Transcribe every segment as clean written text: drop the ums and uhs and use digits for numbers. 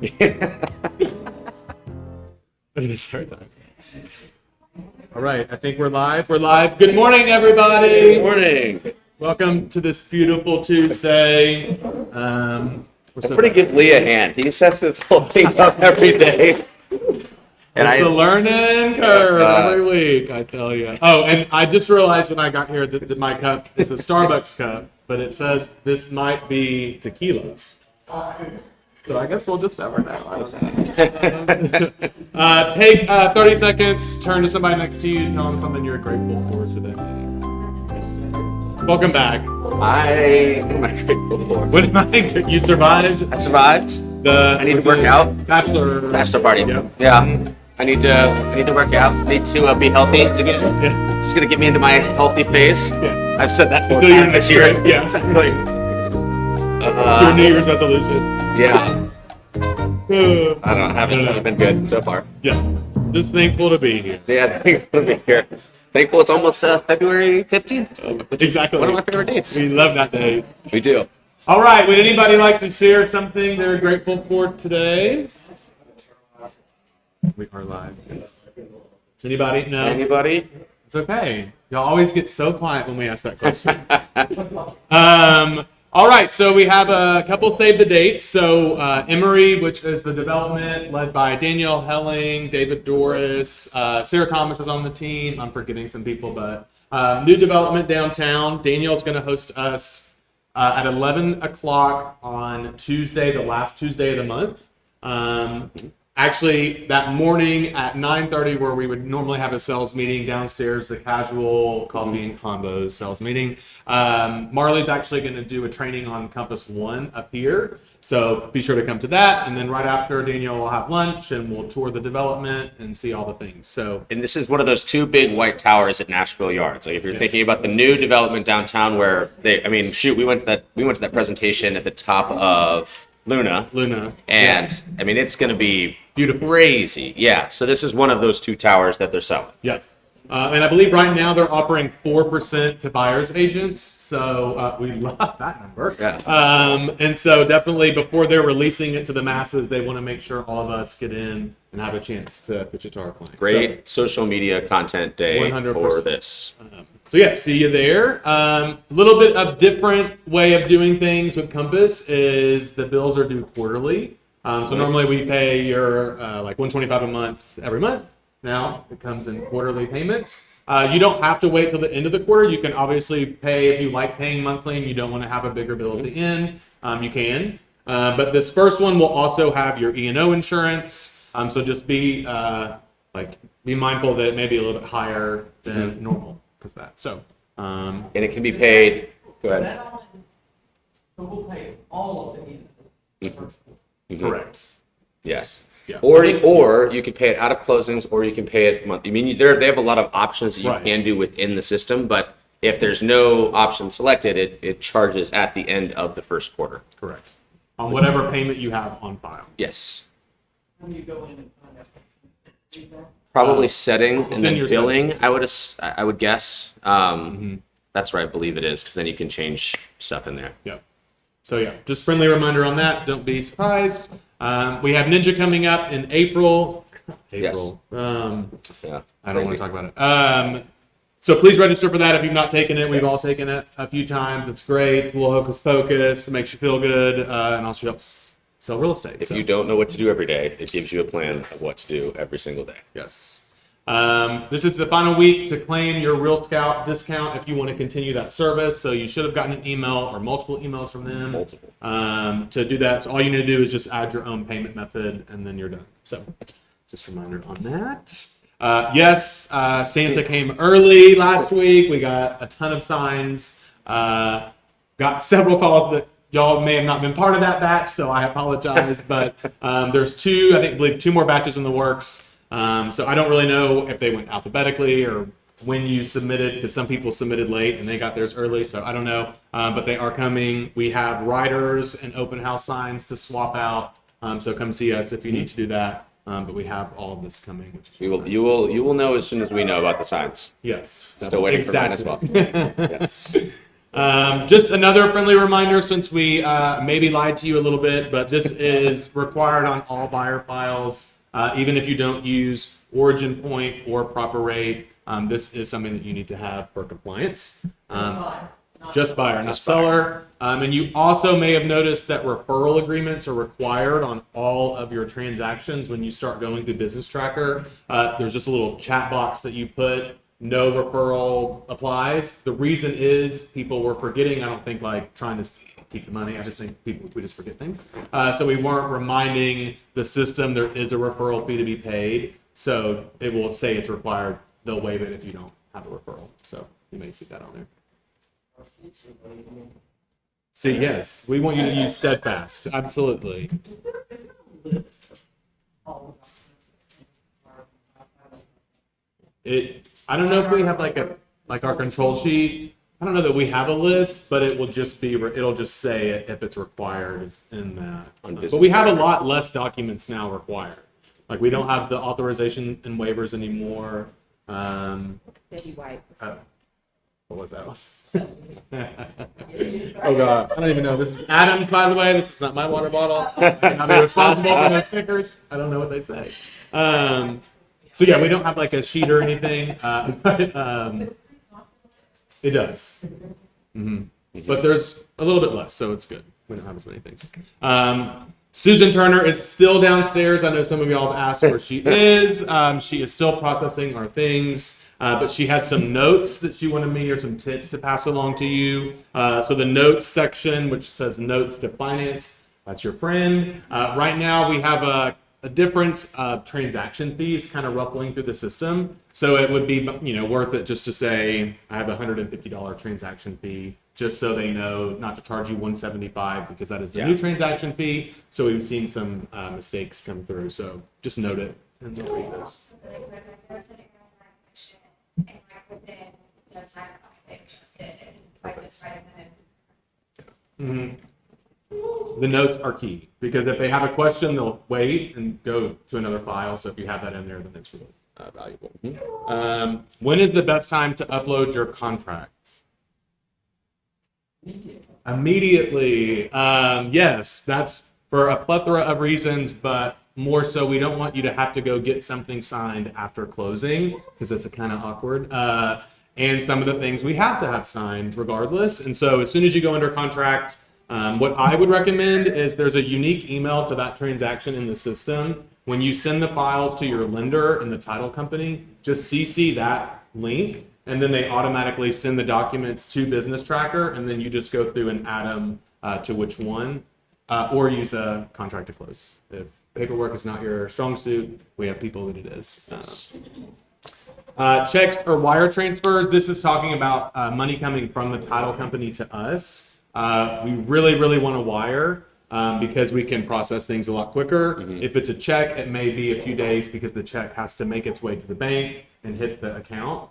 It is our time. All right, I think we're live. We're live. Good morning, everybody. Good morning. Welcome to this beautiful Tuesday. Somebody give Lee a hand. He sets this whole thing up every day. And it's a learning curve every week, I tell you. Oh, and I just realized when I got here that my cup is a Starbucks cup, but it says this might be tequila. So I guess we'll just never know. I don't know. Take 30 seconds, turn to somebody next to you, tell them something you're grateful for today. Welcome back. What am I grateful for? What am I? You survived? I survived. I need to work out. Bachelor party. Yeah. I need to work out. Need to be healthy again. Yeah. It's gonna get me into my healthy phase. Yeah. I've said that until you're next year. Yeah, exactly. Your New Year's resolution. Yeah. I haven't been good so far. Yeah. Just thankful to be here. Yeah, thankful to be here. Thankful it's almost February 15th, which exactly. is one of my favorite dates. We love that day. We do. All right. Would anybody like to share something they're grateful for today? We are live. Yes. Anybody? No? Anybody? It's okay. Y'all always get so quiet when we ask that question. All right, so we have a couple save the dates. So Emory, which is the development led by Danielle Helling, David Doris, Sarah Thomas is on the team. I'm forgetting some people, but new development downtown. Danielle's going to host us at 11 o'clock on Tuesday, the last Tuesday of the month. Actually, that morning at 9:30, where we would normally have a sales meeting downstairs, the casual coffee and combos sales meeting, Marley's actually going to do a training on Compass One up here. So be sure to come to that. And then right after, Danielle will have lunch and we'll tour the development and see all the things. So, and this is one of those two big white towers at Nashville Yards. Like if you're thinking about the new development downtown, where we went to that presentation at the top of Luna. And I mean, it's going to be beautiful, crazy. Yeah. So this is one of those two towers that they're selling. Yes. And I believe right now they're offering 4% to buyer's agents. So we love that number. Yeah. And so definitely before they're releasing it to the masses, they want to make sure all of us get in and have a chance to pitch it to our clients. Great social media content day 100%. For this. So yeah, see you there. A little bit of different way of doing things with Compass is the bills are due quarterly. So normally we pay your like $125 a month every month. Now it comes in quarterly payments. You don't have to wait till the end of the quarter. You can obviously pay if you like paying monthly and you don't want to have a bigger bill at the end. You can. But this first one will also have your E&O insurance. So just be mindful that it may be a little bit higher than normal. That. So, and it can be paid. Go ahead. So we'll pay all of it. Correct. Yes. Yeah. Or you can pay it out of closings, or you can pay it monthly. I mean, they have a lot of options that you can do within the system, but if there's no option selected, it charges at the end of the first quarter. Correct. On whatever payment you have on file. Yes. When you go in and find out. Probably settings and then billing. Settings. I would guess. That's where I believe it is, because then you can change stuff in there. Yeah. So yeah, just friendly reminder on that. Don't be surprised. We have Ninja coming up in April. Yes. Yeah. I don't want to talk about it. So please register for that if you've not taken it. We've all taken it a few times. It's great. It's a little hocus pocus. It makes you feel good, and also helps sell real estate. If you don't know what to do every day, it gives you a plan of what to do every single day. Yes. This is the final week to claim your Real Scout discount if you want to continue that service. So you should have gotten an email or multiple emails from them to do that. So all you need to do is just add your own payment method and then you're done. So just a reminder on that. Yes, Santa came early last week. We got a ton of signs. Got several calls that y'all may have not been part of that batch, so I apologize. But there's I believe two more batches in the works. So I don't really know if they went alphabetically or when you submitted, because some people submitted late and they got theirs early, so I don't know. But they are coming. We have riders and open house signs to swap out. So come see us if you need to do that. But we have all of this coming. Which is nice. You will know as soon as we know about the signs. Yes. Still waiting for mine as well. Yes. Just another friendly reminder, since we maybe lied to you a little bit, but this is required on all buyer files, even if you don't use origin point or proper rate. This is something that you need to have for compliance. Just buyer, not seller. And you also may have noticed that referral agreements are required on all of your transactions when you start going through Business Tracker. There's just a little chat box that you put. No referral applies. The reason is people were forgetting. I don't think like trying to keep the money. I just think we just forget things. So we weren't reminding the system there is a referral fee to be paid. So it will say it's required. They'll waive it if you don't have a referral. So you may see that on there. See, yes, we want you to use Steadfast. Absolutely. I don't know if we have like our control sheet. I don't know that we have a list, but it will just be, it'll just say it if it's required in that. But we have a lot less documents now required. Like we don't have the authorization and waivers anymore. Baby wipes. What was that one? Oh God, I don't even know. This is Adam's, by the way. This is not my water bottle. I'm responsible for those stickers. I don't know what they say. So yeah, we don't have like a sheet or anything, but it does. But there's a little bit less, so it's good. We don't have as many things. Susan Turner is still downstairs. I know some of y'all have asked where she is. She is still processing our things, but she had some notes that she wanted me or some tips to pass along to you. So the notes section, which says notes to finance, that's your friend. Right now we have a difference of transaction fees kind of ruffling through the system. So it would be, worth it just to say, I have a $150 transaction fee, just so they know not to charge you $175 because that is the new transaction fee. So we've seen some mistakes come through. So just note it and they'll read those. The notes are key because if they have a question, they'll wait and go to another file. So if you have that in there, then it's really valuable. When is the best time to upload your contracts? Immediately. Yes, that's for a plethora of reasons, but more so we don't want you to have to go get something signed after closing because it's kind of awkward. And some of the things we have to have signed regardless. And so as soon as you go under contract, what I would recommend is there's a unique email to that transaction in the system. When you send the files to your lender and the title company, just CC that link, and then they automatically send the documents to Business Tracker, and then you just go through and add them to which one, or use a contract to close. If paperwork is not your strong suit, we have people that it is. Checks or wire transfers. This is talking about money coming from the title company to us. We really want to wire because we can process things a lot quicker. If it's a check, it may be a few days because the check has to make its way to the bank and hit the account.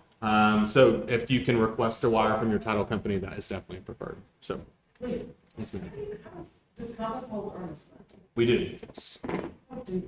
So if you can request a wire from your title company, that is definitely preferred. So, yes, ma'am. Does Compass hold earnest money? We do. What do you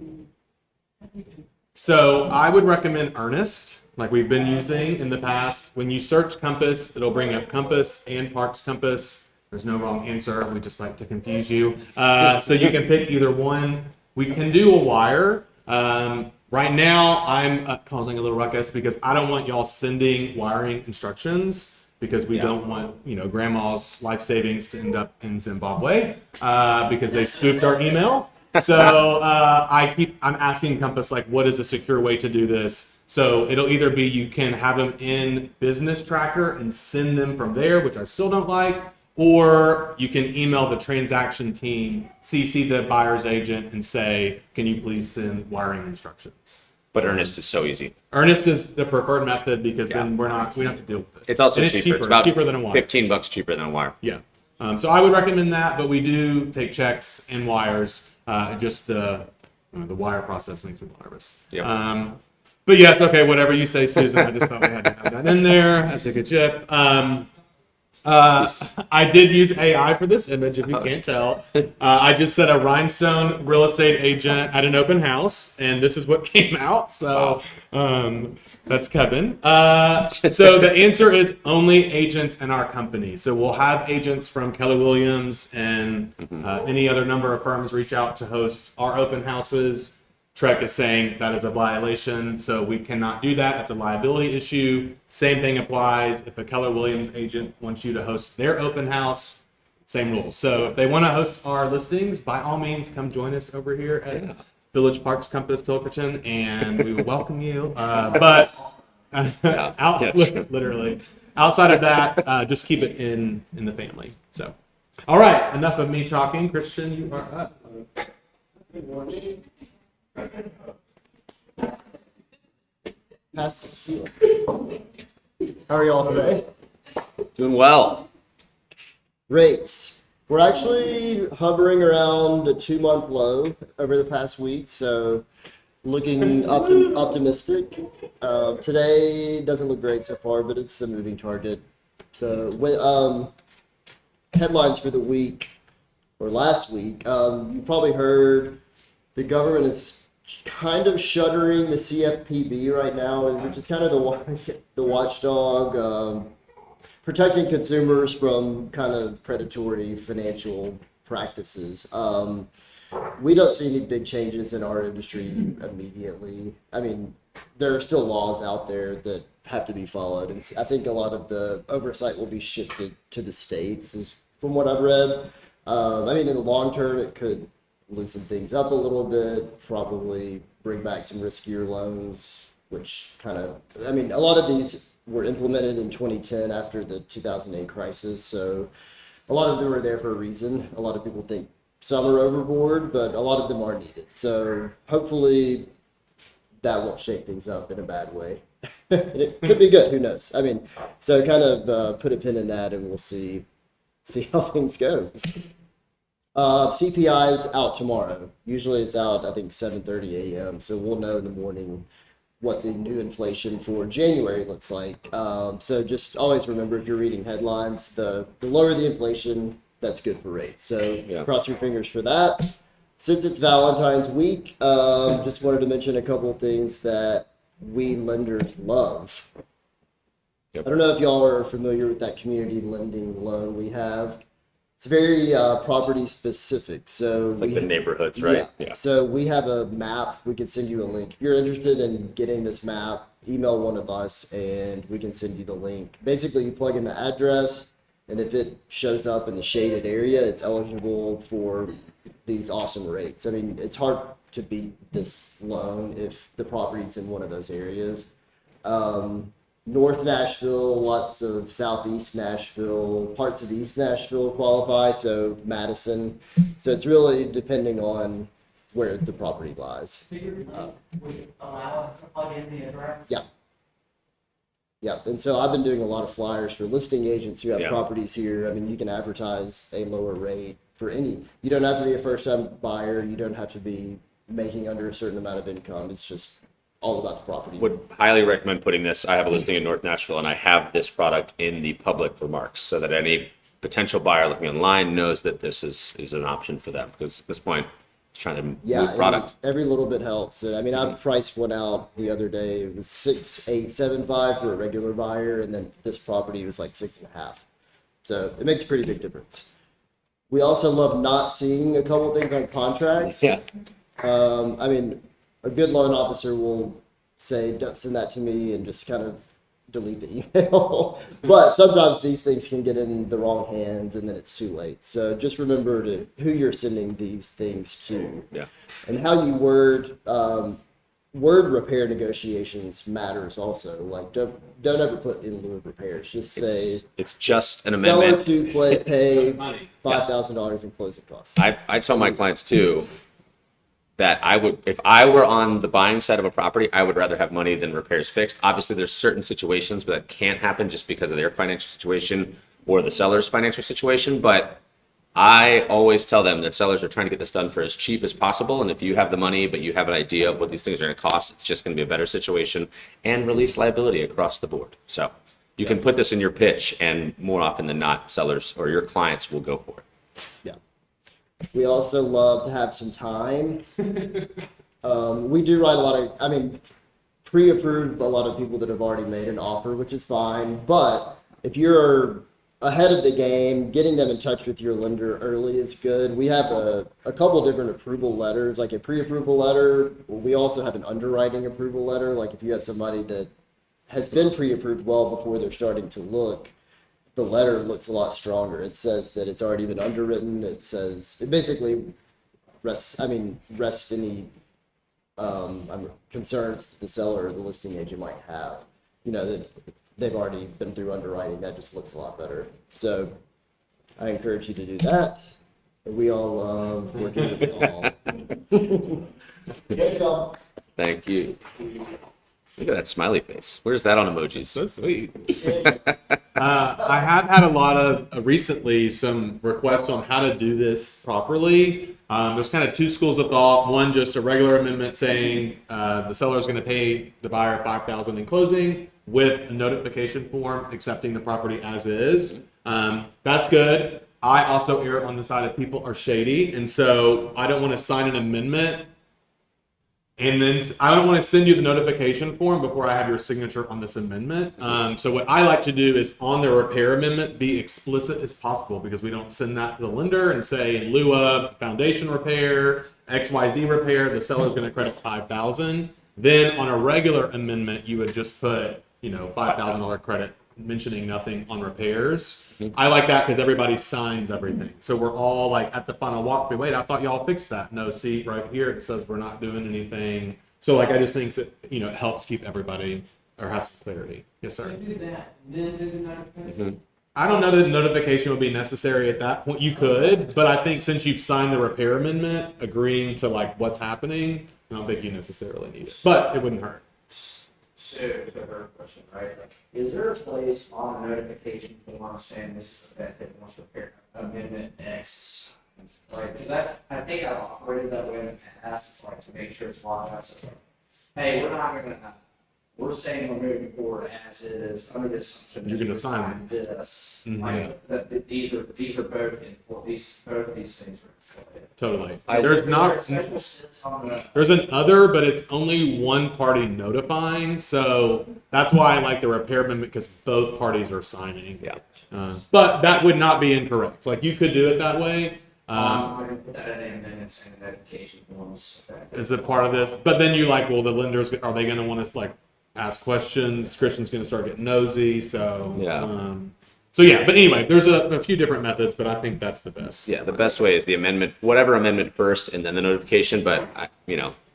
do? So I would recommend Earnest, like we've been using in the past. When you search Compass, it'll bring up Compass and Parks Compass. There's no wrong answer. We just like to confuse you. So you can pick either one. We can do a wire. Right now, I'm causing a little ruckus because I don't want y'all sending wiring instructions because we don't want, grandma's life savings to end up in Zimbabwe because they spoofed our email. So I'm asking Compass, what is a secure way to do this? So it'll either be you can have them in Business Tracker and send them from there, which I still don't like, or you can email the transaction team, CC the buyer's agent, and say, can you please send wiring instructions? But Earnest is so easy. Earnest is the preferred method because then we don't have to deal with it. It's also And cheaper. It's about cheaper than a wire. $15 cheaper than a wire. Yeah. So I would recommend that, but we do take checks and wires. Just the wire process makes me nervous. Yep. But yes, okay, whatever you say, Susan. I just thought we had to have that in there. That's a good tip. I did use AI for this image, if you can't tell. I just said a rhinestone real estate agent at an open house, and this is what came out. So that's Kevin. So the answer is only agents in our company. So we'll have agents from Keller Williams and any other number of firms reach out to host our open houses. Trek is saying that is a violation, so we cannot do that. It's a liability issue. Same thing applies if a Keller Williams agent wants you to host their open house. Same rules. So if they want to host our listings, by all means, come join us over here at Village Parks Compass Pilkerton, and we will welcome you. Literally, outside of that, just keep it in the family. So, all right, enough of me talking. Christian, you are up. Good morning. How are y'all today? Doing well. Rates. We're actually hovering around a 2-month low over the past week, so looking optimistic. Today doesn't look great so far, but it's a moving target. So, with headlines for the week or last week, you probably heard the government is kind of shuttering the CFPB right now, which is kind of the watchdog, protecting consumers from kind of predatory financial practices. We don't see any big changes in our industry immediately. I mean, there are still laws out there that have to be followed, and I think a lot of the oversight will be shifted to the states, is from what I've read. I mean, in the long term, it could loosen things up a little bit, probably bring back some riskier loans, which kind of, I mean, a lot of these were implemented in 2010 after the 2008 crisis, so a lot of them are there for a reason. A lot of people think some are overboard, but a lot of them are needed. So hopefully that won't shake things up in a bad way. It could be good, who knows? I mean, so kind of put a pin in that, and we'll see how things go. CPI's out tomorrow. Usually it's out, I think, 7:30 a.m. So we'll know in the morning what the new inflation for January looks like. So just always remember, if you're reading headlines, the lower the inflation, that's good for rates. So cross your fingers for that. Since it's Valentine's week, just wanted to mention a couple of things that we lenders love. I don't know if y'all are familiar with that community lending loan we have. It's very property specific. So It's like the neighborhoods, right? Yeah. So we have a map. We can send you a link. If you're interested in getting this map, email one of us and we can send you the link. Basically, you plug in the address, and if it shows up in the shaded area, it's eligible for these awesome rates. I mean, it's hard to beat this loan if the property's in one of those areas. North Nashville, lots of Southeast Nashville, parts of East Nashville qualify, so Madison. So it's really depending on where the property lies. Would allow us to plug in the address? Yeah. Yeah, and so I've been doing a lot of flyers for listing agents who have properties here. I mean, you can advertise a lower rate for any. You don't have to be a first-time buyer. You don't have to be making under a certain amount of income. It's just all about the property. Would highly recommend putting this. I have a listing in North Nashville, and I have this product in the public remarks so that any potential buyer looking online knows that this is an option for them, because at this point, it's trying to move product. Every little bit helps. I mean, I priced one out the other day. It was 6,875 for a regular buyer, and then this property was like 6.5. So it makes a pretty big difference. We also love not seeing a couple things on contracts. Yeah. I mean, a good loan officer will say, don't send that to me, and just kind of delete the email. But sometimes these things can get in the wrong hands, and then it's too late. So just remember who you're sending these things to. Yeah. And how you word repair negotiations matters also. Like, don't ever put in lieu of repairs. Just say It's just an seller amendment. to pay money. $5,000 in closing costs. I tell my clients too that I would, if I were on the buying side of a property, I would rather have money than repairs fixed. Obviously, there's certain situations where that can't happen just because of their financial situation or the seller's financial situation. But I always tell them that sellers are trying to get this done for as cheap as possible. And if you have the money, but you have an idea of what these things are going to cost, it's just going to be a better situation and release liability across the board. So You can put this in your pitch, and more often than not, sellers or your clients will go for it. Yeah. We also love to have some time. We do write a lot of, I mean, pre-approved a lot of people that have already made an offer, which is fine. But if you're ahead of the game, getting them in touch with your lender early is good. We have a couple different approval letters, like a pre-approval letter. We also have an underwriting approval letter. Like if you have somebody that has been pre-approved well before they're starting to look, the letter looks a lot stronger. It says that it's already been underwritten. It says, it basically rests any concerns that the seller or the listing agent might have. You know, that they've already been through underwriting. That just looks a lot better. So I encourage you to do that. We all love working with you all. Good job. Thank you. Look at that smiley face. Where's that on emojis? So sweet. I have had a lot of recently some requests on how to do this properly. There's kind of two schools of thought. One, just a regular amendment saying the seller is going to pay the buyer $5,000 in closing with a notification form accepting the property as is. That's good. I also err on the side of people are shady, and so I don't want to sign an amendment. And then I don't want to send you the notification form before I have your signature on this amendment. So what I like to do is on the repair amendment, be explicit as possible, because we don't send that to the lender and say in lieu of foundation repair, XYZ repair, the seller's going to credit $5,000. Then on a regular amendment, you would just put, $5,000 credit, mentioning nothing on repairs. I like that because everybody signs everything. So we're all like at the final walkthrough, wait, I thought y'all fixed that. No, see right here, it says we're not doing anything. So like, I just think that, it helps keep everybody or have some clarity. Yes, sir. So do that, then do the notification. I don't know that notification would be necessary at that point. You could, but I think since you've signed the repair amendment, agreeing to like what's happening, I don't think you necessarily need it, but it wouldn't hurt. So, to her question, right? Like, is there a place on the notification form saying this is effective once repair amendment X is signed? Like, because I think I've operated that way in the past. It's like to make sure it's locked out. So it's like, hey, we're not going to. We're saying we're moving forward as is under the assumption You're gonna sign this. Mhm. Like that these are both in both of these things are. Totally. There's There's an other, but it's only one party notifying. So that's why I like the repair amendment, because both parties are signing. Yeah. But that would not be incorrect. Like you could do it that way. I'm going to put that in and then it's in the notification forms. Is it part of this? But then you like, well, the lenders, are they going to want us like ask questions? Christian's going to start getting nosy. So, Yeah. But anyway, there's a few different methods, but I think that's the best. Yeah, the best way is the amendment, whatever amendment first, and then the notification. But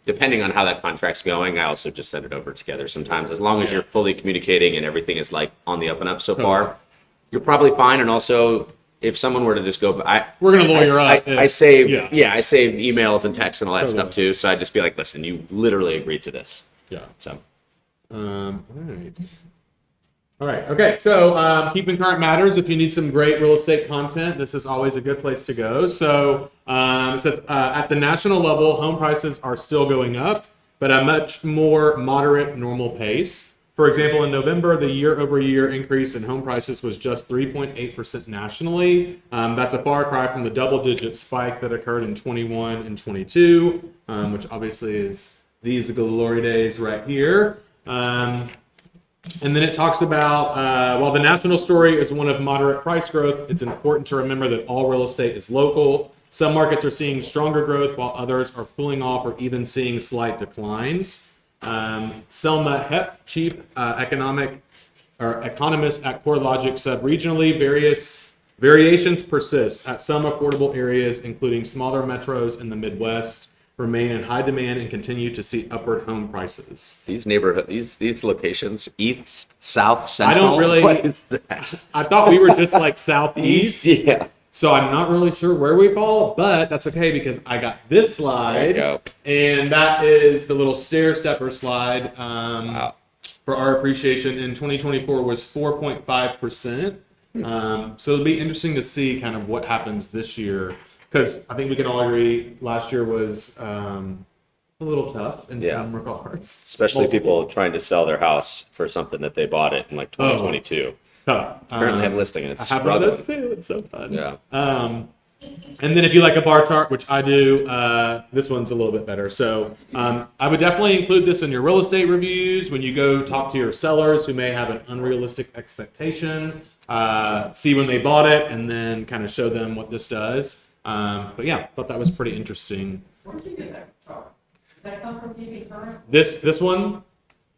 depending on how that contract's going, I also just send it over together sometimes. As long as you're fully communicating and everything is like on the up and up so far, you're probably fine. And also, if someone were to just go, we're going to lawyer up. I save emails and texts and all that stuff too. So I just be like, listen, you literally agreed to this. Yeah. So. All right. Okay. So keeping current matters. If you need some great real estate content, this is always a good place to go. So it says at the national level, home prices are still going up, but at a much more moderate normal pace. For example, in November, the year-over-year increase in home prices was just 3.8% nationally. That's a far cry from the double-digit spike that occurred in 21 and 22, which obviously is these glory days right here. And then it talks about, while the national story is one of moderate price growth, it's important to remember that all real estate is local. Some markets are seeing stronger growth, while others are cooling off or even seeing slight declines. Selma Hepp, chief economist at CoreLogic, said regionally variations persist at some affordable areas, including smaller metros in the Midwest, remain in high demand and continue to see upward home prices. These these locations, east, south, central. I don't really. What is that? I thought we were just like southeast. Yeah. So I'm not really sure where we fall, but that's okay because I got this slide. There you go. And that is the little stair stepper slide. Wow. For our appreciation in 2024 was 4.5%. So it'll be interesting to see kind of what happens this year. Because I think we can all agree last year was a little tough in Yeah. some regards. Especially Multiple. people trying to sell their house for something that they bought it in like 2022. Tough. Currently have a listing and it's I have one of struggling. those too. It's so fun. Yeah. And then if you like a bar chart, which I do, this one's a little bit better. So I would definitely include this in your real estate reviews when you go talk to your sellers who may have an unrealistic expectation. See when they bought it and then kind of show them what this does. But yeah, I thought that was pretty interesting. Where'd you get that chart? Did that come from TV Current? This one,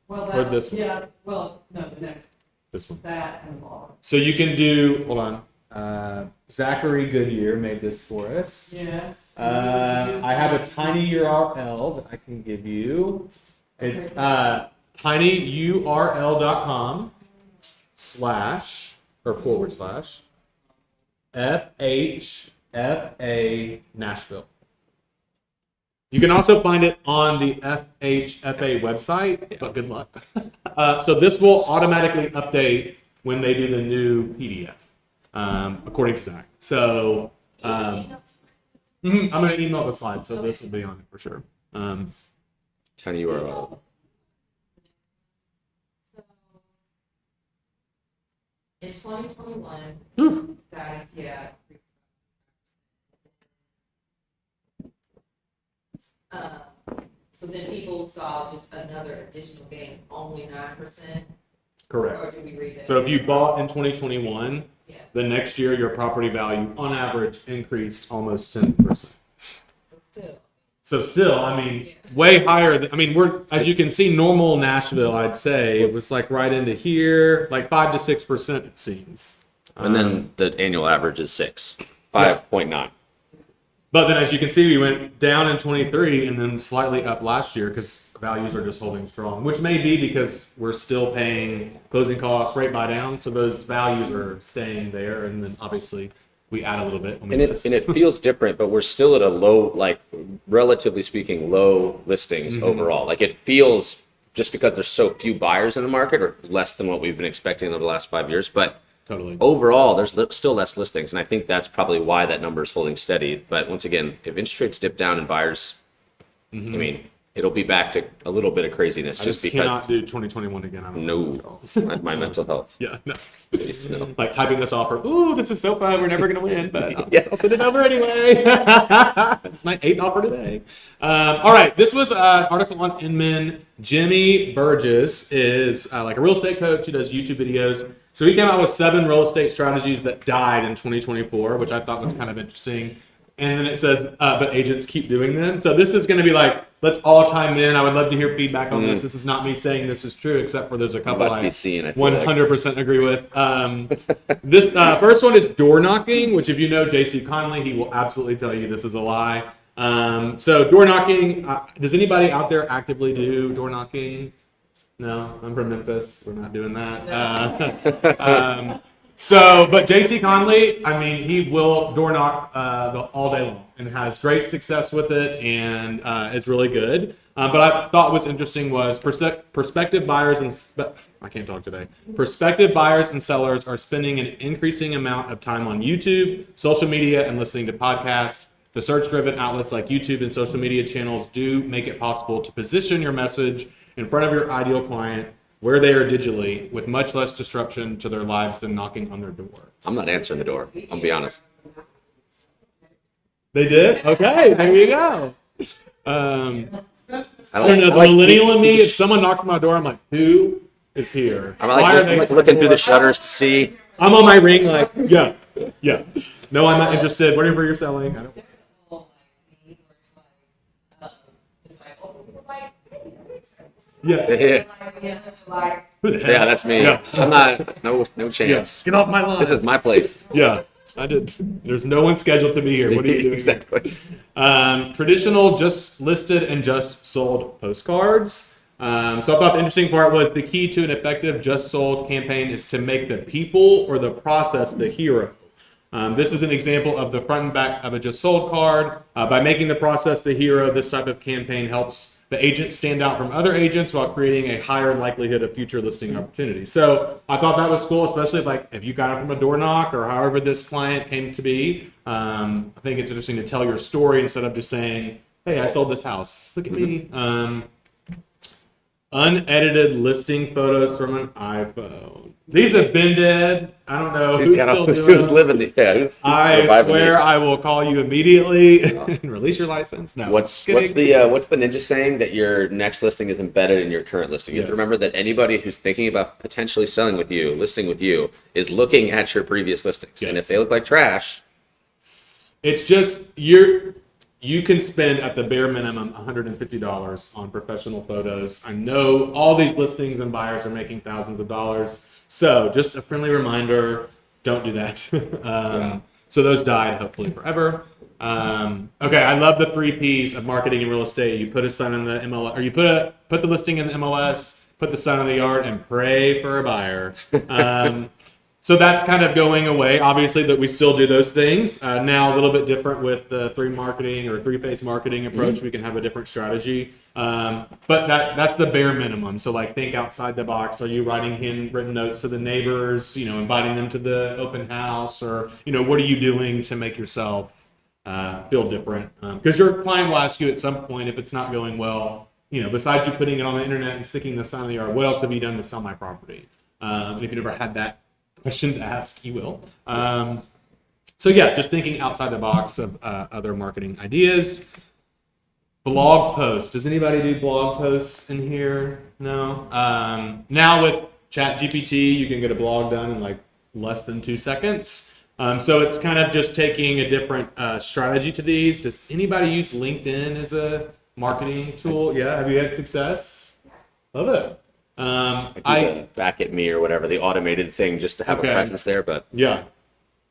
Well, Or that, this one? yeah, well, no, the next, this one. that and the bottom. So you can do, hold on. Zachary Goodyear made this for us. Yes. I have a tiny URL that I can give you. It's tinyurl.com / FHFA Nashville. You can also find it on the FHFA website, but good luck. So this will automatically update when they do the new PDF, according to Zach. So I'm going to email the slide, so this will be on it for sure. Tiny URL. In 2021, Whew. guys, yeah. So then people saw just another additional gain, only 9%? Or Correct. did we read that? So if you bought in 2021, Yeah, the next year your property value on average increased almost 10%. so still. So still, I mean, way higher than, I mean, we're, as you can see, normal Nashville, I'd say, it was like right into here, like 5 to 6% it seems. And then the annual average is 5.9. But then as you can see, we went down in 23 and then slightly up last year because values are just holding strong, which may be because we're still paying closing costs, rate buy down. So those values are staying there. And then obviously we add a little bit when we list. And it feels different, but we're still at a low, like relatively speaking, low listings overall. Like it feels just because there's so few buyers in the market, or less than what we've been expecting over the last 5 years. But Totally. overall, there's still less listings, and I think that's probably why that number is holding steady. But once again, if interest rates dip down and buyers, I mean, it'll be back to a little bit of craziness I just just cannot because. do 2021 again. I don't know. No, my mental health. Yeah, no. Please, no. Like typing this offer. Ooh, this is so fun. We're never going to win, but Yes. I'll send it over anyway. It's my 8th offer today. All right. This was an article on Inman. Jimmy Burgess is like a real estate coach. He does YouTube videos. So he came out with 7 real estate strategies that died in 2024, which I thought was kind of interesting. And then it says, but agents keep doing them. So this is going to be like, let's all chime in. I would love to hear feedback on this. This is not me saying this is true, except for there's a couple About to I be seen, I feel like. 100% agree with. This first one is door knocking, which if you know JC Conley, he will absolutely tell you this is a lie. So door knocking, does anybody out there actively do door knocking? No, I'm from Memphis. We're not doing that. But JC Conley, I mean, he will door knock all day long and has great success with it and is really good. But I thought was interesting was prospective buyers and I can't talk today. Prospective buyers and sellers are spending an increasing amount of time on YouTube, social media, and listening to podcasts. The search-driven outlets like YouTube and social media channels do make it possible to position your message in front of your ideal client where they are digitally with much less disruption to their lives than knocking on their door. I'm not answering the door. I'll be honest. They did? Okay, there you go. I don't know, the like- millennial in me, if someone knocks on my door, I'm like, who is here? I'm Why like, are they I'm like looking through the shutters to see. I'm on my ring like, yeah. No, I'm not interested. Whatever you're selling. I don't. Yeah. Yeah, Who the heck? that's me. Yeah. I'm not. No chance. Yes. Get off my lawn. This is my place. Yeah. I did. There's no one scheduled to be here. What are you doing? Exactly. Traditional just listed and just sold postcards. So I thought the interesting part was the key to an effective just sold campaign is to make the people or the process the hero. This is an example of the front and back of a just sold card. By making the process the hero, this type of campaign helps the agent stand out from other agents while creating a higher likelihood of future listing opportunities. So I thought that was cool, especially if you got it from a door knock or however this client came to be. I think it's interesting to tell your story instead of just saying, hey, I sold this house. Look at me. Unedited listing photos from an iPhone. These have been dead. I don't know who's still doing who's them. living the, yeah, who's I reviving swear these? I will call you immediately and release your license. No. What's just kidding. the ninja saying that your next listing is embedded in your current listing? You have to Yes. remember that anybody who's thinking about potentially selling with you, listing with you, is looking at your previous listings. And Yes. if they look like trash, It's just you can spend at the bare minimum $150 on professional photos. I know all these listings and buyers are making thousands of dollars. So just a friendly reminder, don't do that. So those died hopefully forever. Okay, I love the 3 Ps of marketing and real estate. You put a sign in the MLS, or you put the listing in the MLS, put the sign in the yard, and pray for a buyer. So that's kind of going away. Obviously, that we still do those things. Now a little bit different with the 3-phase marketing approach. We can have a different strategy. But that's the bare minimum. So like think outside the box. Are you writing handwritten notes to the neighbors, inviting them to the open house, or, what are you doing to make yourself feel different? Because your client will ask you at some point, if it's not going well, besides you putting it on the internet and sticking the sign in the yard, what else have you done to sell my property? And if you never had that question to ask, you will. So yeah, just thinking outside the box of other marketing ideas. Blog posts. Does anybody do blog posts in here? No. Now with ChatGPT, you can get a blog done in like less than 2 seconds. So it's kind of just taking a different strategy to these. Does anybody use LinkedIn as a marketing tool? Yeah. Have you had success? Love it. I do the back at me or whatever, the automated thing, just to have a presence there. But yeah,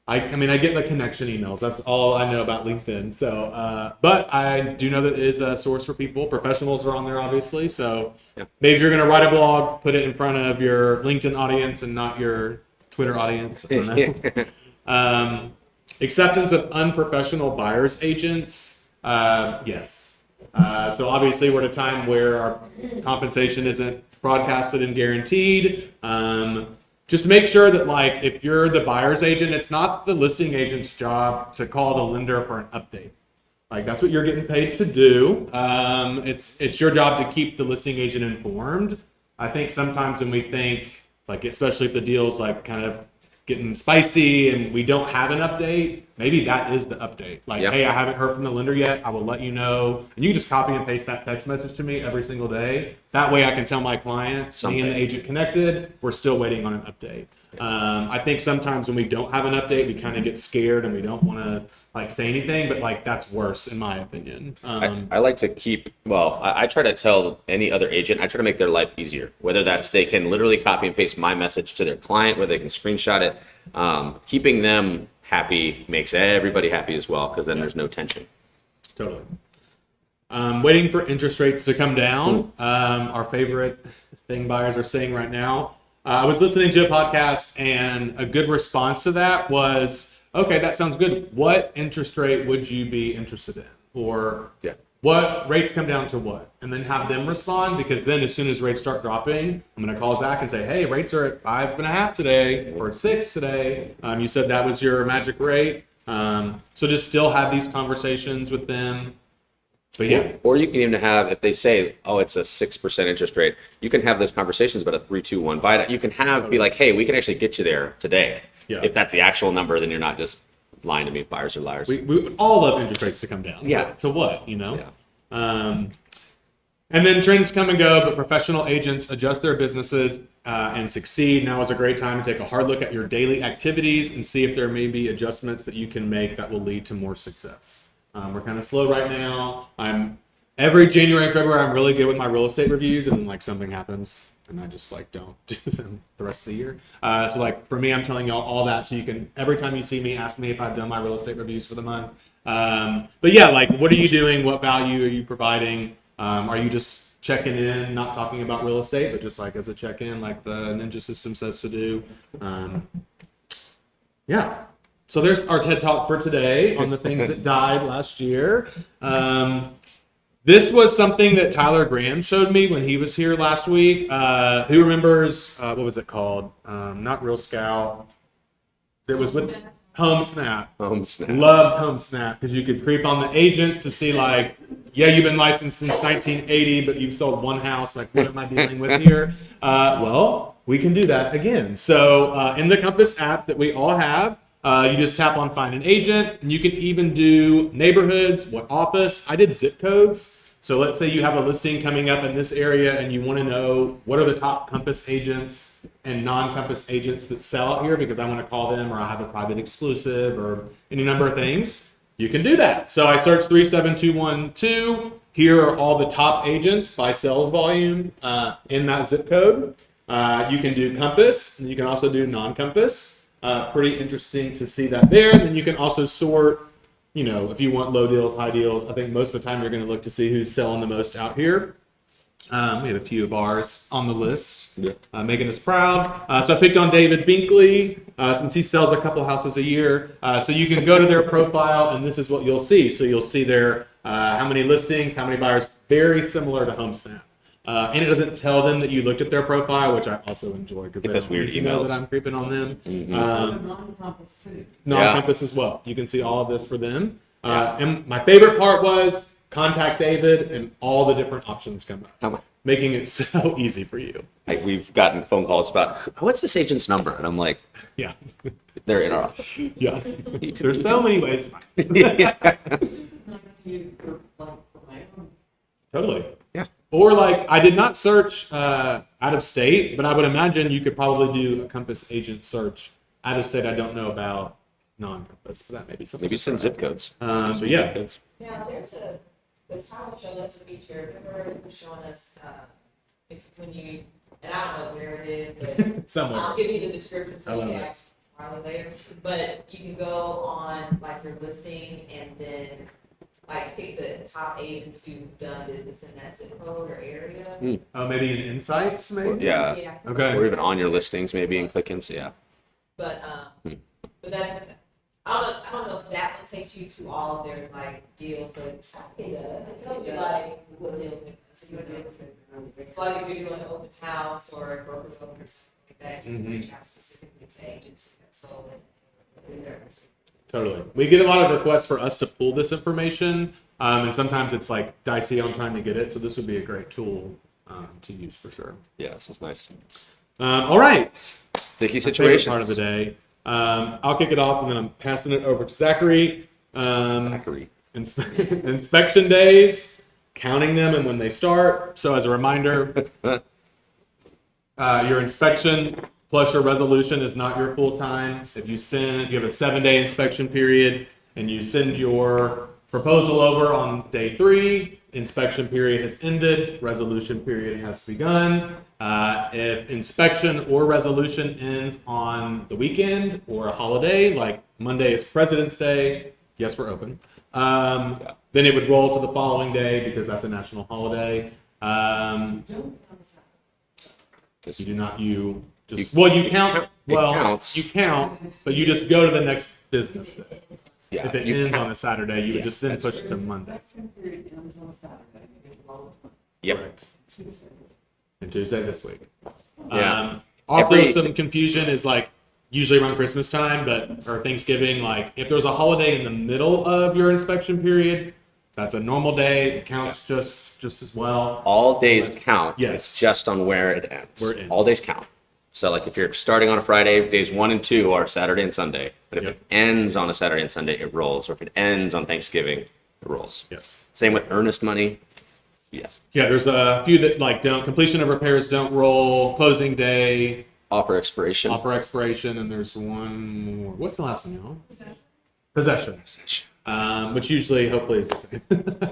I mean, I get the connection emails. That's all I know about LinkedIn. So, but I do know that it is a source for people. Professionals are on there, obviously. So maybe if you're going to write a blog, put it in front of your LinkedIn audience and not your Twitter audience. I don't know. Acceptance of unprofessional buyer's agents. Yes. So obviously we're at a time where our compensation isn't broadcasted and guaranteed. Just make sure that, like, if you're the buyer's agent, it's not the listing agent's job to call the lender for an update. Like, that's what you're getting paid to do. It's your job to keep the listing agent informed. I think sometimes when we think, like, especially if the deal's like kind of getting spicy and we don't have an update, maybe that is the update. Like, hey, I haven't heard from the lender yet. I will let you know. And you can just copy and paste that text message to me every single day. That way I can tell my client, me and the agent connected, we're still waiting on an update. I think sometimes when we don't have an update, we kind of get scared and we don't want to like say anything, but like that's worse in my opinion. I like to keep, I try to tell any other agent, I try to make their life easier, whether that's they can literally copy and paste my message to their client, where they can screenshot it. Keeping them happy makes everybody happy as well, because then there's no tension. Totally. Waiting for interest rates to come down. Our favorite thing buyers are saying right now. I was listening to a podcast, and a good response to that was, okay, that sounds good. What interest rate would you be interested in? Or what rates come down to what? And then have them respond, because then as soon as rates start dropping, I'm going to call Zach and say, hey, rates are at 5.5 today or 6 today. You said that was your magic rate. So just still have these conversations with them. But yeah. Or you can even have, if they say, oh, it's a 6% interest rate, you can have those conversations about a 3-2-1 buy. You can be like, hey, we can actually get you there today. Yeah. If that's the actual number, then you're not just lying to me. Buyers are liars. We would all love interest rates to come down. Yeah. To what, Yeah. And then trends come and go, but professional agents adjust their businesses and succeed. Now is a great time to take a hard look at your daily activities and see if there may be adjustments that you can make that will lead to more success. We're kind of slow right now. Every January and February, I'm really good with my real estate reviews, and then like something happens and I just like don't do them the rest of the year. So like for me, I'm telling y'all all that so you can, every time you see me, ask me if I've done my real estate reviews for the month. But yeah, like what are you doing? What value are you providing? Are you just checking in, not talking about real estate, but just like as a check-in, like the Ninja system says to do? Yeah. So there's our TED Talk for today on the things that died last year. This was something that Tyler Graham showed me when he was here last week. Who remembers, what was it called? Not Real Scout. It was with Home Snap. Home Snap. Loved Home Snap because you could creep on the agents to see like you've been licensed since 1980, but you've sold one house. Like, what am I dealing with here? Well, we can do that again. So in the Compass app that we all have, you just tap on Find an Agent, and you can even do neighborhoods, what office. I did zip codes. So let's say you have a listing coming up in this area and you want to know what are the top Compass agents and non-Compass agents that sell out here because I want to call them, or I have a private exclusive, or any number of things. You can do that. So I search 37212. Here are all the top agents by sales volume in that zip code. You can do Compass, and you can also do non-Compass. Pretty interesting to see that there. And then you can also sort, if you want low deals, high deals. I think most of the time you're going to look to see who's selling the most out here. We have a few of ours on the list, making us proud. So I picked on David Binkley since he sells a couple houses a year. So you can go to their profile, and this is what you'll see. So you'll see their how many listings, how many buyers, very similar to HomeSnap. And it doesn't tell them that you looked at their profile, which I also enjoy because they don't weird need to know emails. that I'm creeping on them. Non-compass too. Non-Compass as well. You can see all of this for them. And my favorite part was contact David, and all the different options come up, making it so easy for you. Like, we've gotten phone calls about, what's this agent's number? And I'm like, Yeah. they're in our office. Yeah. There's so many ways to find this. Not to use for my own. Totally. Yeah. Or like, I did not search out of state, but I would imagine you could probably do a Compass agent search out of state. I don't know about non-Compass, but that may be something. Maybe to send try. zip codes. But yeah. Zip codes. Now, the title showed us a feature, remember it was showing us, when you, and I don't know where it is, but Somewhere. I'll give you the description so I you love can it. ask Marley later. But you can go on like your listing and then like pick the top agents who've done business in that zip code or area. Oh, maybe in Insights, maybe? Yeah. Yeah. Okay. Or even on your listings, maybe, and click in. So, yeah. But that's, I don't know if that one takes you to all of their like deals, but it does. It tells you like what deals. So like if you're doing an open house or a broker's open or something like that, you can reach out specifically to agents who have sold it. Totally. We get a lot of requests for us to pull this information, and sometimes it's like dicey on trying to get it. So this would be a great tool to use for sure. Yeah, this is nice. All right. Sticky Favorite situation. part of the day. I'll kick it off, and then I'm passing it over to Zachary. Zachary. Inspection days, counting them and when they start. So as a reminder, your inspection plus your resolution is not your full time. If you have a 7-day inspection period and you send your proposal over on day 3, inspection period has ended, resolution period has begun. If inspection or resolution ends on the weekend or a holiday, like Monday is President's Day, yes, we're open. Then it would roll to the following day because that's a national holiday. You count. Well, counts. you count, but you just go to the next business day. Yeah. If it you ends count. on a Saturday, you would just then that's push it to Monday. Inspection period ends on a Saturday, you get rolled Yep. Correct. Tuesday. And Tuesday this week. Yeah. Also, Every- some confusion is like usually around Christmas time, or Thanksgiving. Like if there's a holiday in the middle of your inspection period, that's a normal day. It counts just as well. All days count. Yes. It's just on where it ends. Where it ends. All days count. So, like, if you're starting on a Friday, days 1 and 2 are Saturday and Sunday. But if Yep. it ends on a Saturday and Sunday, it rolls. Or if it ends on Thanksgiving, it rolls. Yes. Same with earnest money. Yes. Yeah, there's a few that like don't completion of repairs don't roll, closing day, Offer expiration. offer expiration, and there's one more. What's the last one, y'all? Possession. Which usually, hopefully, is the same.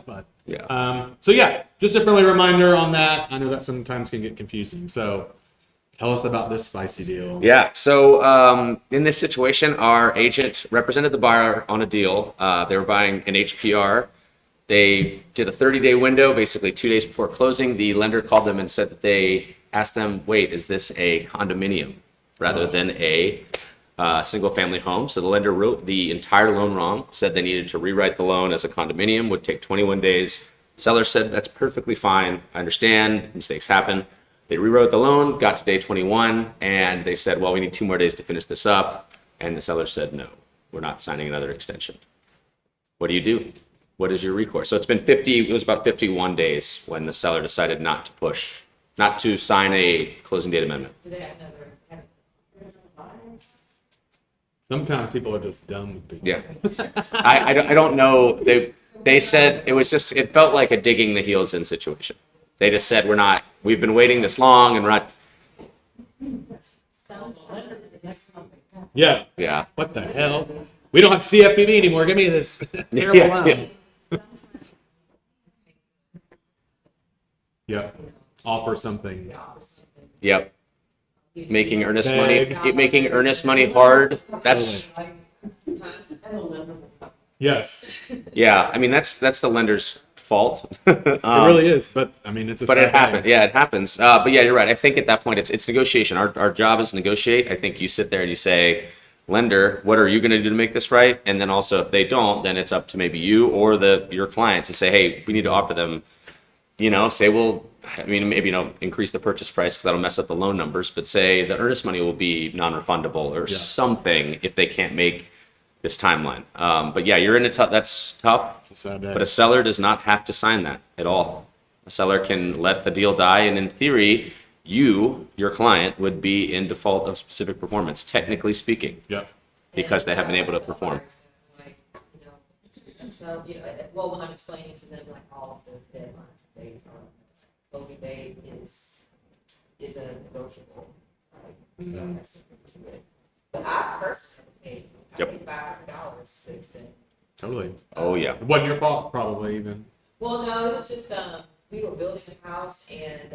But Yeah. so yeah, just a friendly reminder on that. I know that sometimes can get confusing. So tell us about this spicy deal. Yeah. So in this situation, our agent represented the buyer on a deal. They were buying an HPR. They did a 30-day window, basically 2 days before closing. The lender called them and said that they asked them, wait, is this a condominium rather than a single-family home? So the lender wrote the entire loan wrong, said they needed to rewrite the loan as a condominium, would take 21 days. Seller said, that's perfectly fine. I understand. Mistakes happen. They rewrote the loan, got to day 21, and they said, well, we need 2 more days to finish this up. And the seller said, no, we're not signing another extension. What do you do? what is your recourse? So it's been 50, it was about 51 days when the seller decided not to sign a closing date amendment. Do they have another? Sometimes people are just dumb with people. Yeah. I don't know. They said it felt like a digging the heels in situation. They just said, we've been waiting this long and we're not. Yeah. Yeah. What the hell? We don't have CFPB anymore. Give me this terrible Yeah, loan. Yep. Offer something. Yep. Making earnest Beg. making earnest money hard. That's, Yes. yeah. I mean, that's the lender's fault. It really is. But I mean, it's a But sad it happens. thing. Yeah, it happens. But yeah, you're right. I think at that point, it's negotiation. Our job is to negotiate. I think you sit there and you say, lender, what are you going to do to make this right? And then also, if they don't, then it's up to maybe you or your client to say, hey, we need to offer them, say, well, I mean, maybe increase the purchase price because that'll mess up the loan numbers, but say the earnest money will be non-refundable or something if they can't make this timeline. But yeah, you're in that's tough. It's a sad day. But a seller does not have to sign that at all. A seller can let the deal die, and in theory, your client, would be in default of specific performance, technically speaking, Yep. because they haven't been able to perform. Like, so, well, when I'm explaining to them like all of the deadlines, dates are, closing date is a negotiable, right? So that's just to it. But I personally paid, Yep. $500 to extend. Totally. Oh yeah. It wasn't your fault, probably even. Well, no, it was just, we were building a house and,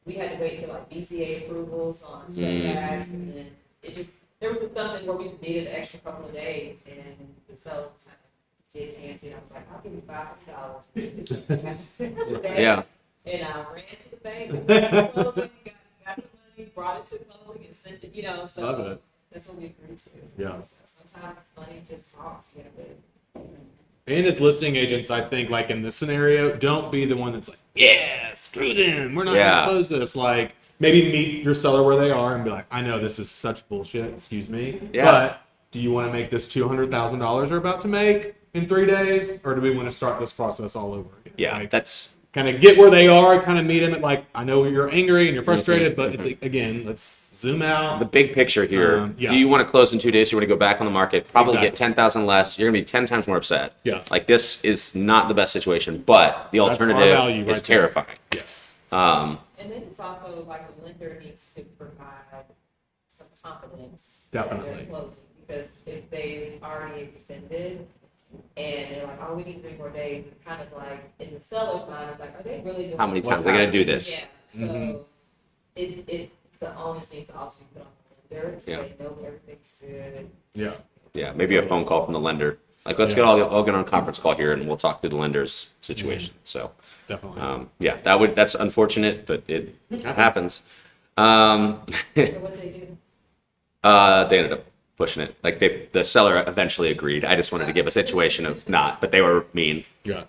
we had to wait for like BCA approvals on setbacks and then there was just something where we just needed an extra couple of days and the seller was kind of did antsy and I was like, I'll give you $500. Yeah. And I ran to the bank, got the money, brought it to closing and sent it, Love so it. that's what we agreed to. Yeah. So sometimes money just talks, but And as listing agents, I think, like in this scenario, don't be the one that's like, yeah, screw them. We're not going Yeah. to close this. Like, maybe meet your seller where they are and be like, I know this is such bullshit, excuse me. Yeah. But do you want to make this $200,000 you're about to make in 3 days? Or do we want to start this process all over again? Yeah. Like, That's kind of get where they are, kind of meet them at like, I know you're angry and you're frustrated, but again, let's zoom out. the big picture here. Yeah. Do you want to close in 2 days? You want to go back on the market? Probably get Exactly. 10,000 less. You're gonna be 10 times more upset. Yeah. Like this is not the best situation, but the That's our alternative value is right there. terrifying. Yes. And then it's also like the lender needs to provide some confidence. that they're Definitely. closing, because if they've already extended and they're like, oh, we need 3 more days, it's kind of like, in the seller's mind, it's like, are they really doing? How many What's times are they gonna happening? do this? Yeah, so it's the onus needs to also be put on the lender to Yeah. say, no, everything's good. Yeah. Yeah, maybe a phone call from the lender. Like, let's I'll get on a conference call here and we'll talk through the lender's situation. So, Definitely. yeah, that's unfortunate, but it happens. So what they do? They ended up pushing it. Like the seller eventually agreed. I just wanted to give a situation of not, but they were mean. Yeah.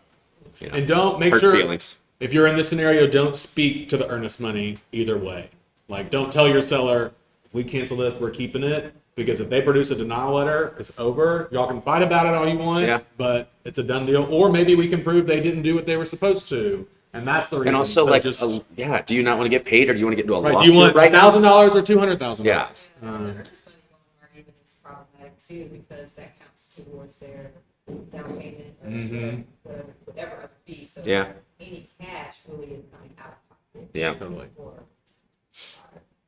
You know, And don't make hurt sure feelings. if you're in this scenario, don't speak to the earnest money either way. Like, don't tell your seller, if we cancel this, we're keeping it. Because if they produce a denial letter, it's over. Y'all can fight about it all you want, Yeah. but it's a done deal. Or maybe we can prove they didn't do what they were supposed to, and that's the reason. And also, So like, just, yeah, do you not want to get paid or do you want to get into a right, do lawsuit you want right now? $1,000 or $200,000? Yeah. The earnest money going even is problematic too, because that counts towards their down payment or whatever other fee. So Yeah. any cash really is coming out of pocket. Yeah. Totally. for-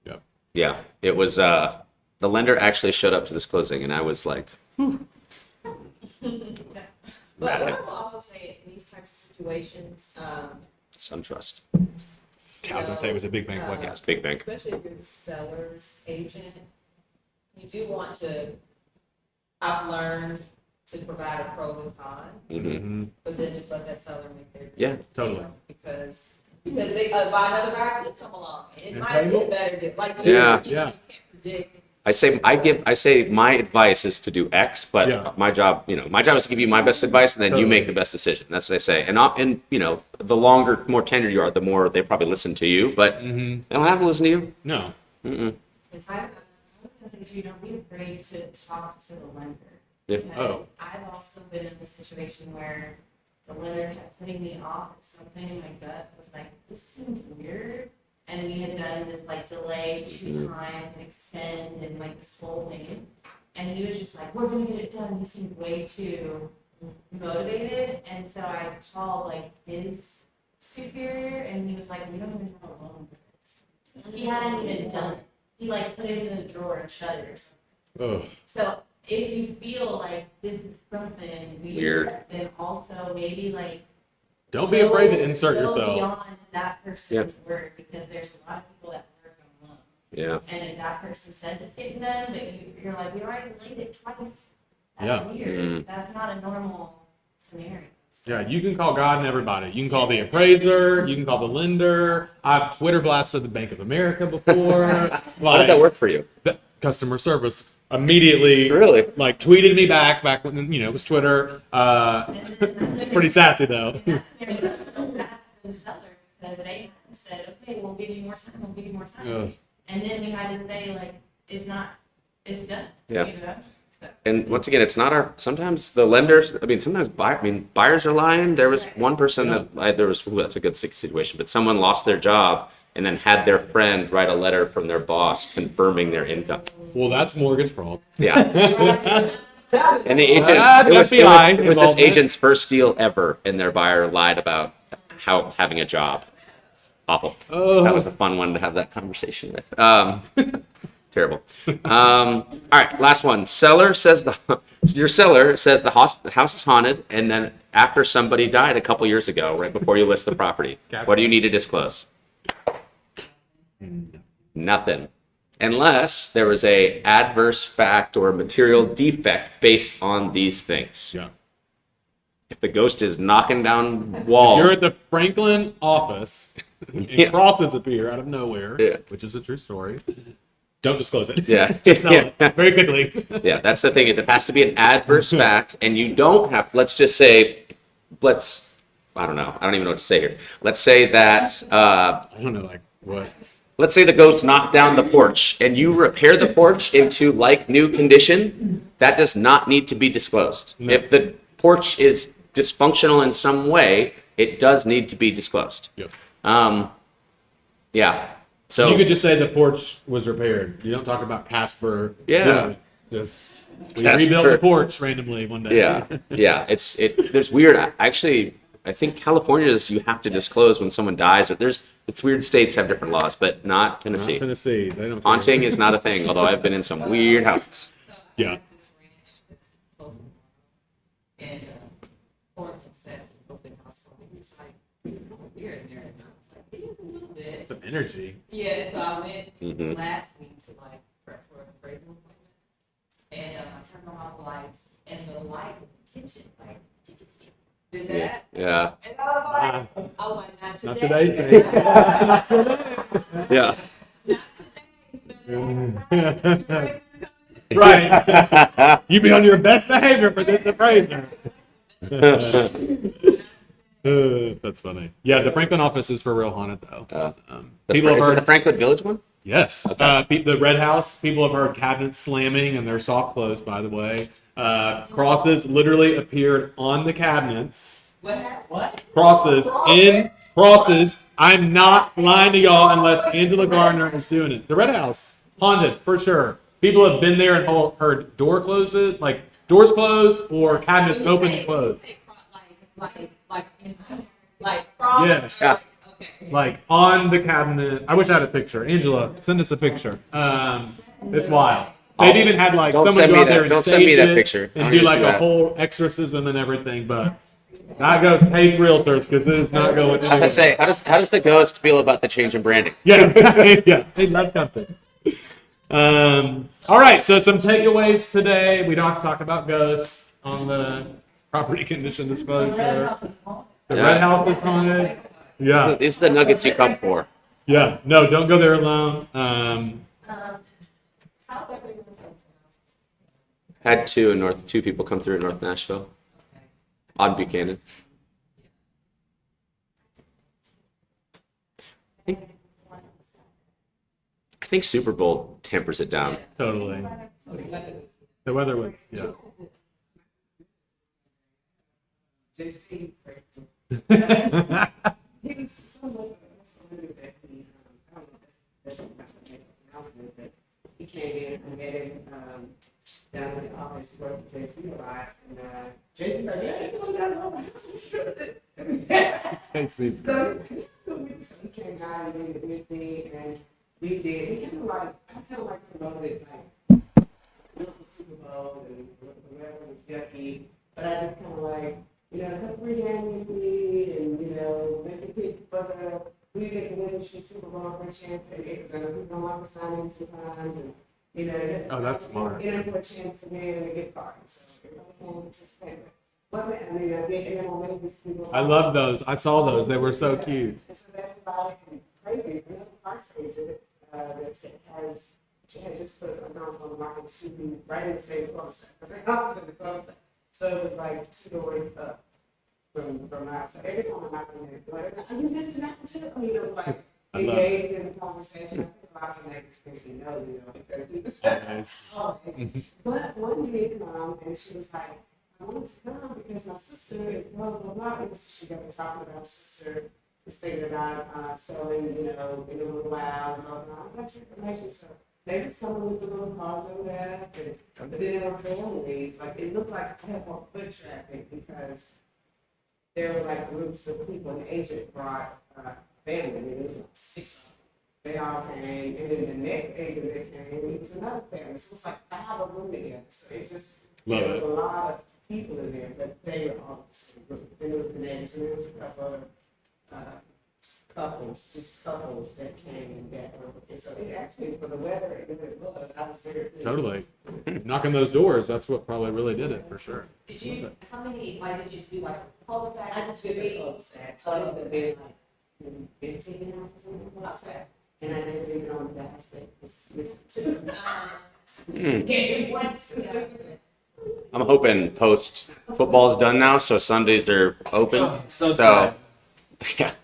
Yep. Yeah. It was, the lender actually showed up to this closing and I was like, But what I will also say in these types of situations, SunTrust. I was gonna say it was a big bank. What? Yes, big bank. especially if you're the seller's agent, you do want to, I've learned to provide a pro and con, Mm-hmm. but then just let that seller make their Yeah. decision. Totally. Because they, by another guy could come along, and it And might pay be more. a better deal, like, Yeah. you Yeah. can't predict. I say my advice is to do X, but Yeah. my job is to give you my best advice and then you Totally. make the best decision. That's what I say. And the longer, more tenured you are, the more they probably listen to you, but they don't have to listen to you. No. It's I was gonna say, too, don't be afraid to talk to the lender. Yeah. Because Oh. I've also been in a situation where the lender kept putting me off at something, and my gut was like, this seems weird. And we had done this like delay 2 times and extend and like this whole thing. And he was just like, we're gonna get it done. He seemed way too motivated. And so I called like his superior, and he was like, we don't even have a loan for this. He hadn't even done it. He like put it in the drawer and shut it or something. Ugh. So if you feel like this is something weird, then also maybe like Don't be afraid to insert go yourself. beyond that person's word, because there's a lot of people that work on loan. Yeah. And if that person says it's getting done, but you're like, we already delayed it twice. That's Yeah. weird. That's not a normal scenario. Yeah, you can call God and everybody. You can call the appraiser. You can call the lender. I've Twitter blasted the Bank of America before. How did that work for you? The customer service immediately Really? like tweeted me back when it was Twitter. It's pretty sassy though. And that's an area that felt bad for the seller, because they said, okay, we'll give you more time, we'll give you more time. Ugh. And then we had to say, like, it's done. Yeah. You know? So, And once again, it's not our. Sometimes the lenders. I mean, sometimes buyers are lying. There was one person that there was. Ooh, that's a good situation. But someone lost their job and then had their friend write a letter from their boss confirming their income. Well, that's mortgage fraud. Yeah. And the agent. That's it was FBI this involvement. agent's first deal ever, and their buyer lied about how having a job. Awful. Oh. That was a fun one to have that conversation with. Terrible. All right, last one. Your seller says the house is haunted, and then after somebody died a couple years ago, right before you list the property, what do you need to disclose? Nothing, unless there was a adverse fact or material defect based on these things. Yeah. If the ghost is knocking down walls, You're at the Franklin office, and Yeah. crosses appear out of nowhere, Yeah. which is a true story. Don't disclose it. Yeah. Just sell Yeah. it very quickly. Yeah, that's the thing, is it has to be an adverse fact, and you don't have to, let's just say, I don't know, I don't even know what to say here. Let's say that, I don't know, like what? let's say the ghost knocked down the porch, and you repair the porch into like new condition, that does not need to be disclosed. No. If the porch is dysfunctional in some way, it does need to be disclosed. Yep. Yeah, so. You could just say the porch was repaired. You don't talk about Casper. Yeah. doing it. Just we Casper. rebuilt the porch randomly one day. Yeah. There's weird. I think California's you have to disclose when someone dies. It's weird. States have different laws, but not Tennessee. Not Tennessee. They don't. Haunting care. is not a thing. Although I've been in some weird houses. Yeah. this ranch that's close to the mall. And Horton said, open house for me. He's like, it's kind of weird in there. And I was like, it is a little bit. Some energy. Yeah, so I went Mhm. last week to like prep for an appraisal appointment. And I turned on all the lights, and the light in the kitchen, like, did that. Yeah. And I was like, not Not today. today. Not Yeah. today. Right. You be on your best behavior for this appraiser. That's funny. Yeah, the Franklin office is for real haunted though. People have Is it the heard. Franklin Village one? Yes. The Red House. People have heard cabinets slamming, and they're soft closed, by the way. Crosses literally appeared on the cabinets. What happened? What? Crosses. I'm not lying to y'all unless Angela Gardner is doing it. The Red House, haunted for sure. People have been there and heard doors closed or cabinets open and closed. Yes. Yeah. Okay. Like on the cabinet. I wish I had a picture. Angela, send us a picture. It's wild. They've even had like Don't someone send go me out that- there and don't send me stage that it picture. I and don't do need to like see a that. whole exorcism and everything. But that ghost hates realtors because it is not going I was anywhere. gonna say, how does the ghost feel about the change in branding? Yeah, yeah, they love company. All right, so some takeaways today. We don't have to talk about ghosts on the property condition disclosure. The Yeah. Red House is haunted. Yeah, These are the nuggets you come for. yeah. No, don't go there alone. How's everybody doing? Had two people come through in North Nashville on Buchanan. I think Super Bowl tempers it down. Totally. The weather was, yeah. JC. He was so like, that's a little bit, I don't know, that's something about the announcement, but he came in and met him, down in the office, he worked with JC a lot, and, JC like, yeah, you know, that's all my house, you sure that? JC's So he came down and did it with me, and we did, we kind of like, I kind of like promoted, like, the Super Bowl, and the weather was yucky, but I just kind of like, you know, have free game with me, and, you know, make a pick for the, we get the women's Super Bowl for a chance to get, because I know people don't like to sign in sometimes, and, you know, Oh, that's smart. get them for a chance to win and a gift card, so everybody can participate. But, man, I mean, I think, and then on maybe people. I love those. I saw those. They were so cute. And so everybody can crazy, another park stage that has, she had just put a house on the market to be right in the same cul-de-sac, because the house is in the cul-de-sac. So it was like 2 doors up from us. So every time I'm out there, like, are you missing that one too? You know, like I love engaged in the conversation. I think a lot of neighbors think they know, because he was Nice. oh, but one did come and she was like, I wanted to come because my sister is blah, blah, blah. And so she got to talking about her sister is thinking about selling, you know, in a little while. And blah, blah. I got your information. So they just coming with the little cars over there. But then there were families. Like, it looked like I had more foot traffic because there were like groups of people. And the agent brought family. I mean, it was like 6 of them. They all came. And then the next agent that came, it was another family. So it was like 5 of them together. So it just, Love there it. was a lot of people in there, but they were all the same group. Then there was the neighbors, and there was a couple of couples that came and that were, and so it actually, for the weather, it was, I was very pleased. Totally. Knocking those doors, that's what probably really did it for sure. Did you, how many, like, did you just do like a cul-de-sac? I just did a cul-de-sac, so I would have been like maybe 15 hours or something like that. And I never leave it on the basket. It's two. Get it once. I'm hoping post football is done now, so Sundays are open. So Yeah.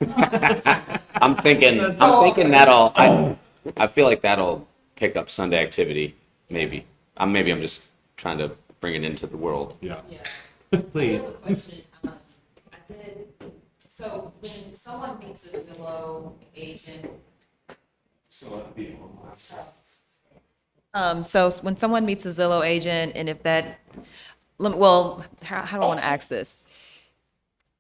I'm thinking that'll. I feel like that'll pick up Sunday activity. Maybe. I'm just trying to bring it into the world. Yeah. Yeah. Please. I have a question. I did, so when someone meets a Zillow agent. So that'd be online. So when someone meets a Zillow agent, and if that, well, how do I want to ask this?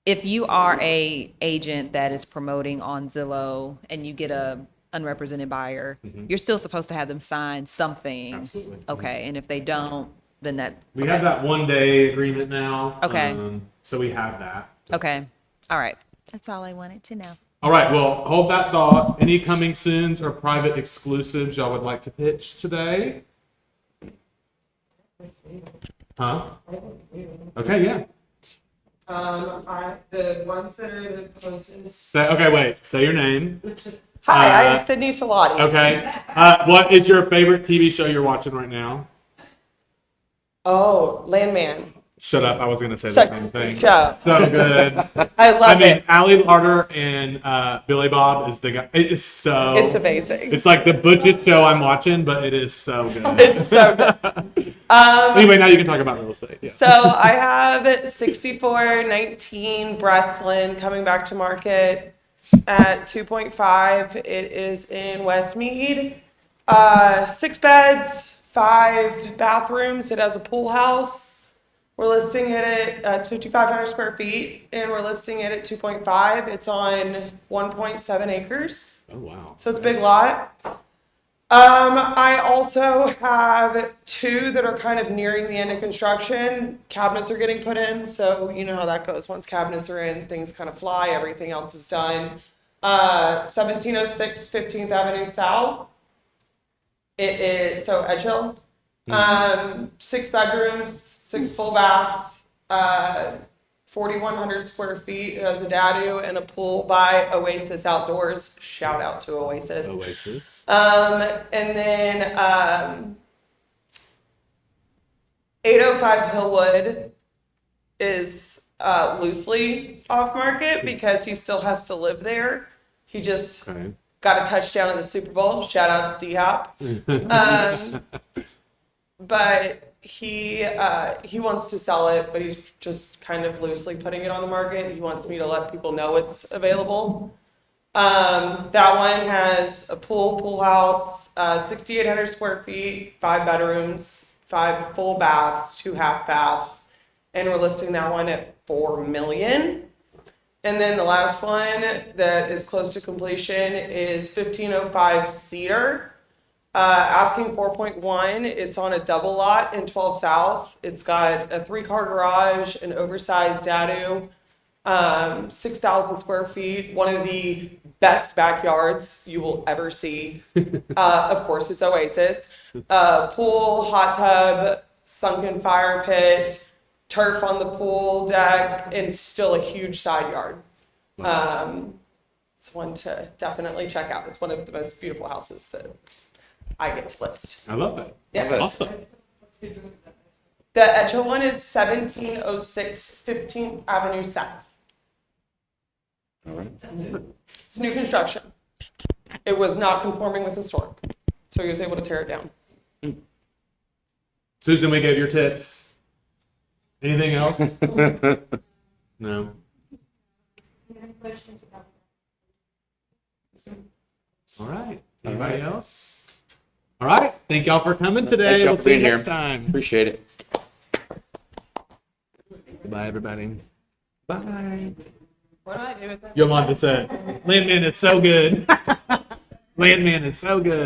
If you are a agent that is promoting on Zillow and you get a unrepresented buyer, you're still supposed to have them sign something. Absolutely. Okay, and if they don't, then that. We okay. have that 1-day agreement now. Okay. So we have that. Okay, all right. That's all I wanted to know. All right. Well, hold that thought. Any coming soons or private exclusives y'all would like to pitch today? Huh? Okay. Yeah. The ones that are the closest. Say your name. Hi, Uh, I'm Sydney Salati. Okay. What is your favorite TV show you're watching right now? Oh, Landman. Shut up. I was going to say the So- same thing. Yeah. So good. I love I mean, it. Ali Larter and Billy Bob is the guy. It is so. It's amazing. It's like the butchest show I'm watching, but it is so good. It's so good. Anyway, now you can talk about real estate. Yeah. So I have 6419 Breslin coming back to market at 2.5. It is in Westmead. 6 beds, 5 bathrooms. It has a pool house. We're listing it at 5,500 square feet, and we're listing it at 2.5. It's on 1.7 acres, Oh wow. so it's a big lot. I also have 2 that are kind of nearing the end of construction. Cabinets are getting put in, so you know how that goes. Once cabinets are in, things kind of fly. Everything else is done. 1706 15th Avenue South. It is so Edge Hill. 6 bedrooms, 6 full baths, 4,100 square feet. It has a dadu and a pool by Oasis Outdoors. Shout out to Oasis. Oasis. And then 805 Hillwood is loosely off market because he still has to live there. He just Okay. got a touchdown in the Super Bowl. Shout out to D-Hop. But he wants to sell it, but he's just kind of loosely putting it on the market. He wants me to let people know it's available. That one has a pool house, 6,800 square feet, 5 bedrooms, 5 full baths, 2 half baths, and we're listing that one at $4 million. And then the last one that is close to completion is 1505 Cedar, asking 4.1. It's on a double lot in 12 South. It's got a 3-car garage, an oversized dadu, 6,000 square feet, one of the best backyards you will ever see. Of course, it's Oasis. Pool, hot tub, sunken fire pit, turf on the pool deck, and still a huge side yard. It's one to definitely check out. It's one of the most beautiful houses that I get to list. I love that. Yeah. Awesome. The Etcho one is 1706 15th Avenue South. All right. It's new construction. It was not conforming with historic, so he was able to tear it down. Susan, we gave your tips. Anything else? No. All right. Anybody else? All right. Thank y'all for coming today. Thank y'all We'll for see you being here. next time. Appreciate it. Goodbye, everybody. Bye. What do I do with that? Yolanda said, Landman is so good. Landman is so good.